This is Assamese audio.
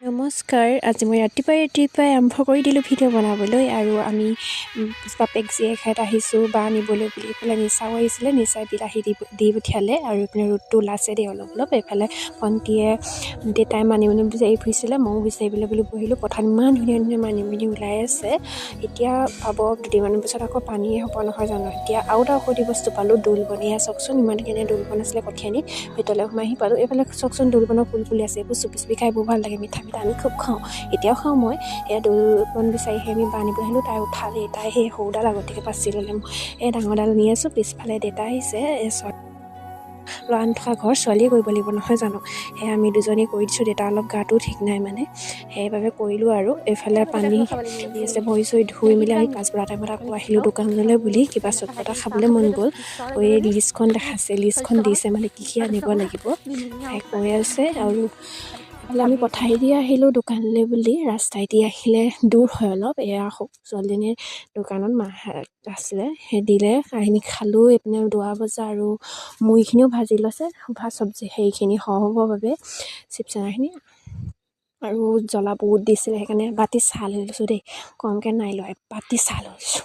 নমস্কাৰ। আজি মই ৰাতিপুৱাই আৰম্ভ কৰি দিলোঁ ভিডিঅ' বনাবলৈ আৰু আমি বাপেক জীয়েক ঘাট আহিছোঁ বা নিবলৈ বুলি এইফালে নিচাও আহিছিলে, নিচাই বিলাহী দি পঠিয়ালে আৰু এইপিনে ৰ'দটো ওলাইছে দেই অলপ এইফালে ভণ্টিয়ে দেউতাই মানিমুনি বিচাৰি ফুৰিছিলে, ময়ো বিচাৰিবলৈ বুলি বহিলোঁ। পথাৰত ইমান ধুনীয়া ধুনীয়া মানিমুনি ওলাই আছে। এতিয়া পাব দুদিনমানৰ পিছত আকৌ পানীয়ে হ'ব নহয় জানো। এতিয়া আৰু এটা ঔষধি বস্তু পালোঁ, দোল বন। এয়া চাওকচোন ইমান ধুনীয়া দোল বন আছিলে, কঠীয়া নি ভিতৰলৈ সোমাই আহি পালোঁ। এইফালে চাওকচোন দোল বনৰ ফুল ফুলি আছে, এইবোৰ চুপি চুপি খাই বৰ ভাল লাগে, মিঠা আমি খুব খাওঁ, এতিয়াও খাওঁ মই। এয়া দোল বন বিচাৰি আমি বান্ধিবলৈ আহিলোঁ, তাই উঠালেই, তাই সেই সৰুডাল আগতীয়াকৈ বাচি ল'লে। এই ডাঙৰডাল নি আছোঁ, পিছফালে দেউতা আহিছে। ল'ৰা আনি থকা ঘৰ ছোৱালীয়ে কৰিব লাগিব নহয় জানো। সেয়া আমি দুজনী কৰি দিছোঁ, দেউতা অলপ গাটো ঠিক নাই মানে, সেইবাবে কৰিলোঁ। আৰু এইফালে পানী দি আছে, ভৰি চৰি ধুই মেলি আমি পাছবেলা টাইমত আকৌ আহিলোঁ দোকানলৈ বুলি। কিবা চটপটা খাবলৈ মন গ'ল। এই লিষ্টখন দেখাইছে, লিষ্টখন দিছে মানে কি আনিব লাগিব তাই কৈ আছে। আৰু এইফালে আমি পঠাই দি আহিলোঁ দোকানলৈ বুলি। ৰাস্তাইদি আহিলে দূৰ হয় অলপ। এয়া ছোৱালীজনীৰ দোকানত মাহ আছিলে, সেই দিলে, কাহিনী খালোঁ। এইপিনে দৰা বজা আৰু মুড়িখিনিও ভাজি লৈছে, চব্জি সেইখিনি হ'বৰ বাবে চিপচানাখিনি আৰু জ্বলা বহুত দিছিলে, সেইকাৰণে বাতি চাহ লৈ লৈছোঁ দেই, কমকৈ নাই লোৱা, বাতি চাহ লৈছোঁ।